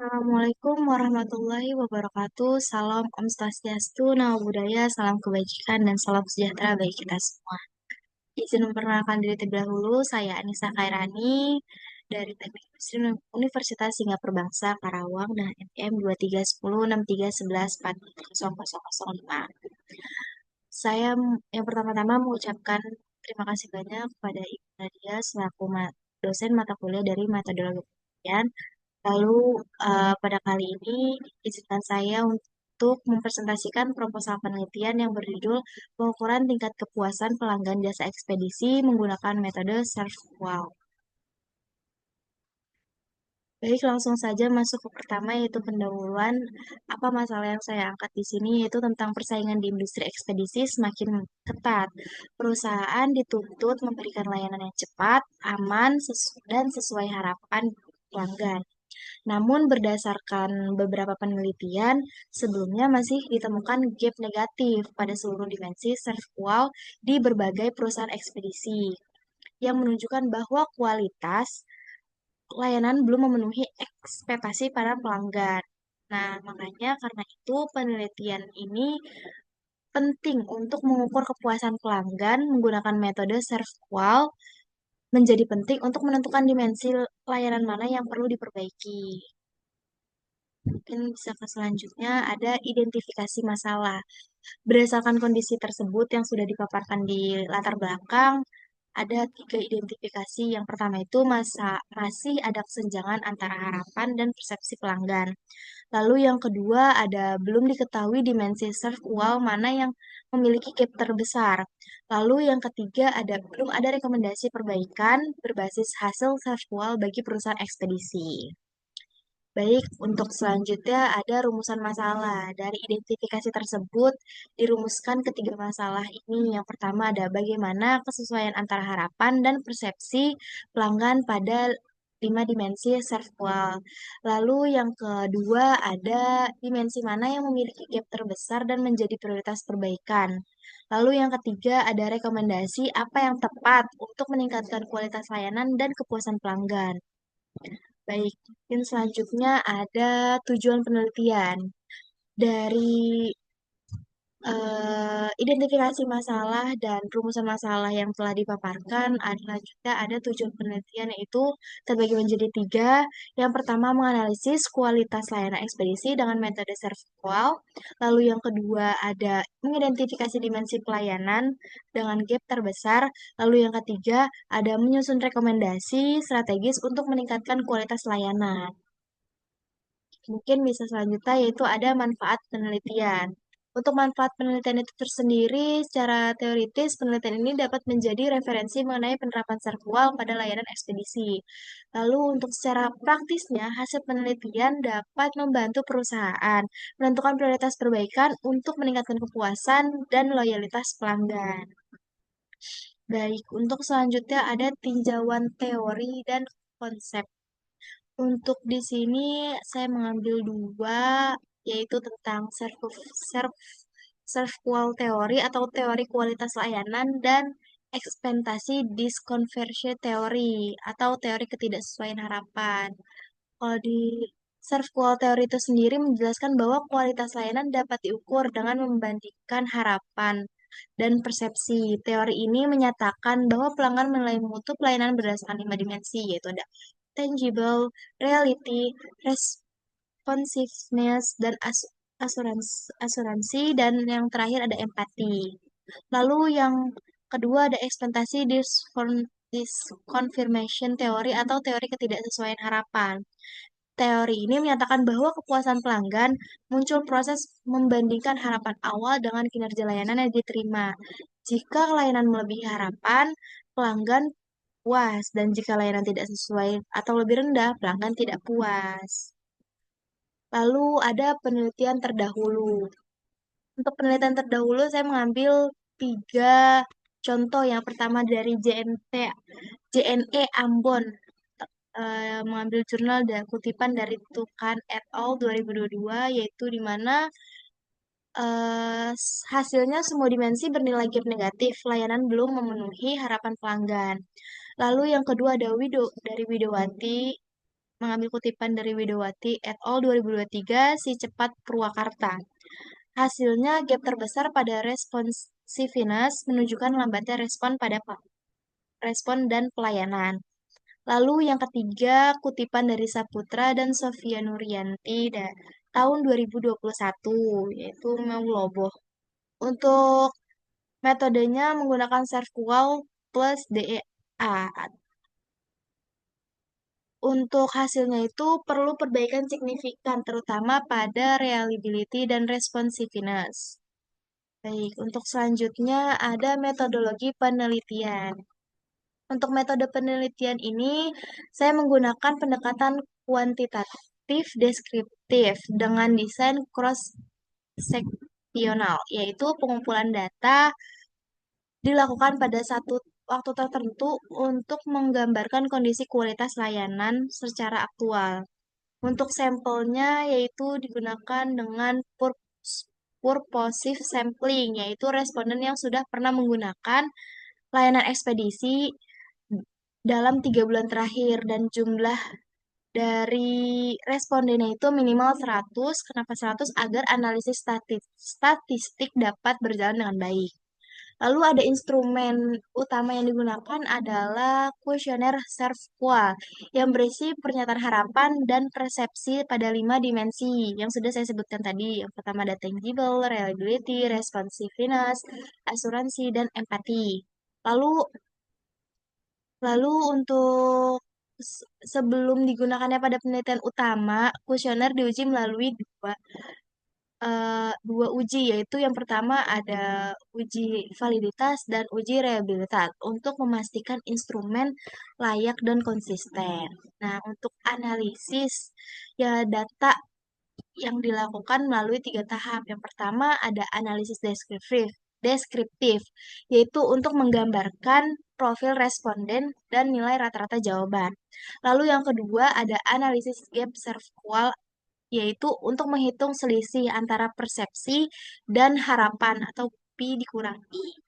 Assalamualaikum warahmatullahi wabarakatuh. Salam Om Swastiastu, Namo Buddhaya, salam kebajikan, dan salam sejahtera bagi kita semua. Izin memperkenalkan diri terlebih dahulu, saya Anissa Khairani dari Teknik Industri Universitas Singapura Bangsa, Karawang, dengan NPM 231063114005. Saya yang pertama-tama mengucapkan terima kasih banyak kepada Ibu Nadia selaku dosen mata kuliah dari metodologi penelitian. Lalu pada kali ini izinkan saya untuk mempresentasikan proposal penelitian yang berjudul pengukuran tingkat kepuasan pelanggan jasa ekspedisi menggunakan metode SERVQUAL. Baik, langsung saja masuk ke pertama yaitu pendahuluan. Apa masalah yang saya angkat di sini yaitu tentang persaingan di industri ekspedisi semakin ketat. Perusahaan dituntut memberikan layanan yang cepat, aman, dan sesuai harapan pelanggan. Namun berdasarkan beberapa penelitian, sebelumnya masih ditemukan gap negatif pada seluruh dimensi servual di berbagai perusahaan ekspedisi yang menunjukkan bahwa kualitas layanan belum memenuhi ekspektasi para pelanggan. Nah, makanya karena itu penelitian ini penting untuk mengukur kepuasan pelanggan menggunakan metode servual menjadi penting untuk menentukan dimensi layanan mana yang perlu diperbaiki. Mungkin bisa ke selanjutnya ada identifikasi masalah. Berdasarkan kondisi tersebut yang sudah dipaparkan di latar belakang, ada tiga identifikasi. Yang pertama itu masih ada kesenjangan antara harapan dan persepsi pelanggan. Lalu yang kedua ada belum diketahui dimensi serve ual mana yang memiliki gap terbesar. Lalu yang ketiga ada belum ada rekomendasi perbaikan berbasis hasil serve ual bagi perusahaan ekspedisi. Baik, untuk selanjutnya ada rumusan masalah. Dari identifikasi tersebut dirumuskan ketiga masalah ini. Yang pertama ada bagaimana kesesuaian antara harapan dan persepsi pelanggan pada 5 dimensi servual. Lalu yang kedua ada dimensi mana yang memiliki gap terbesar dan menjadi prioritas perbaikan. Lalu yang ketiga ada rekomendasi apa yang tepat untuk meningkatkan kualitas layanan dan kepuasan pelanggan. Baik, mungkin selanjutnya ada tujuan penelitian. Dari identifikasi masalah dan rumusan masalah yang telah dipaparkan, ada tujuan penelitian yaitu terbagi menjadi tiga. Yang pertama menganalisis kualitas layanan ekspedisi dengan metode servual. Lalu yang kedua ada mengidentifikasi dimensi pelayanan dengan gap terbesar. Lalu yang ketiga ada menyusun rekomendasi strategis untuk meningkatkan kualitas layanan. Mungkin bisa selanjutnya yaitu ada manfaat penelitian. Untuk manfaat penelitian itu tersendiri, secara teoritis penelitian ini dapat menjadi referensi mengenai penerapan servual pada layanan ekspedisi. Lalu untuk secara praktisnya, hasil penelitian dapat membantu perusahaan menentukan prioritas perbaikan untuk meningkatkan kepuasan dan loyalitas pelanggan. Baik, untuk selanjutnya ada tinjauan teori dan konsep. Untuk di sini saya mengambil dua, yaitu tentang serve-qual teori atau teori kualitas layanan dan ekspektasi disconversion teori atau teori ketidaksesuaian harapan. Kalau di serve-qual teori itu sendiri menjelaskan bahwa kualitas layanan dapat diukur dengan membandingkan harapan dan persepsi. Teori ini menyatakan bahwa pelanggan menilai mutu pelayanan berdasarkan 5 dimensi, yaitu ada tangible, reality, responsiveness, dan asuransi, dan yang terakhir ada empati. Lalu yang kedua ada ekspektasi disconfirmation teori atau teori ketidaksesuaian harapan. Teori ini menyatakan bahwa kepuasan pelanggan muncul proses membandingkan harapan awal dengan kinerja layanan yang diterima. Jika layanan melebihi harapan, pelanggan puas, dan jika layanan tidak sesuai atau lebih rendah, pelanggan tidak puas. Lalu ada penelitian terdahulu. Untuk penelitian terdahulu, saya mengambil tiga contoh. Yang pertama dari JNE Ambon, mengambil jurnal dan kutipan dari Tukan et al. 2022, yaitu di mana eh, hasilnya semua dimensi bernilai gap negatif, layanan belum memenuhi harapan pelanggan. Lalu yang kedua ada dari Widowati mengambil kutipan dari Widowati et al. 2023, si cepat Purwakarta. Hasilnya, gap terbesar pada responsiveness menunjukkan lambatnya respon dan pelayanan. Lalu yang ketiga, kutipan dari Saputra dan Sofia Nurianti tahun 2021, yaitu Mauloboh. Untuk metodenya menggunakan SERVQUAL plus DEA. Untuk hasilnya itu perlu perbaikan signifikan, terutama pada reliability dan responsiveness. Baik, untuk selanjutnya ada metodologi penelitian. Untuk metode penelitian ini, saya menggunakan pendekatan kuantitatif deskriptif dengan desain cross-seksional, yaitu pengumpulan data dilakukan pada satu waktu tertentu untuk menggambarkan kondisi kualitas layanan secara aktual. Untuk sampelnya yaitu digunakan dengan purposive sampling, yaitu responden yang sudah pernah menggunakan layanan ekspedisi dalam 3 bulan terakhir dan jumlah dari respondennya itu minimal 100. Kenapa 100? Agar analisis statistik dapat berjalan dengan baik. Lalu ada instrumen utama yang digunakan adalah kuesioner SERVQUAL yang berisi pernyataan harapan dan persepsi pada 5 dimensi yang sudah saya sebutkan tadi. Yang pertama ada tangible, reliability, responsiveness, asuransi, dan empati. Lalu Lalu untuk sebelum digunakannya pada penelitian utama, kuesioner diuji melalui dua uji, yaitu yang pertama ada uji validitas dan uji reliabilitas untuk memastikan instrumen layak dan konsisten. Nah, untuk analisis ya data yang dilakukan melalui 3 tahap. Yang pertama ada analisis deskriptif, yaitu untuk menggambarkan profil responden dan nilai rata-rata jawaban. Lalu yang kedua ada analisis gap SERVQUAL, yaitu untuk menghitung selisih antara persepsi dan harapan atau P dikurangi.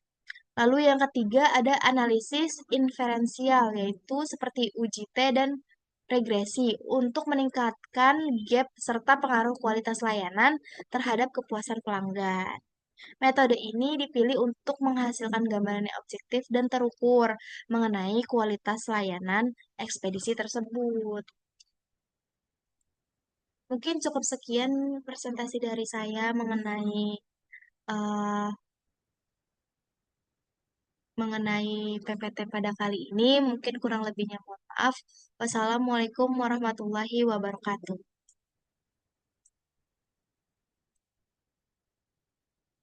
Lalu yang ketiga ada analisis inferensial, yaitu seperti uji T dan regresi untuk meningkatkan gap serta pengaruh kualitas layanan terhadap kepuasan pelanggan. Metode ini dipilih untuk menghasilkan gambaran yang objektif dan terukur mengenai kualitas layanan ekspedisi tersebut. Mungkin cukup sekian presentasi dari saya eh, mengenai PPT pada kali ini. Mungkin kurang lebihnya mohon maaf. Wassalamualaikum warahmatullahi wabarakatuh.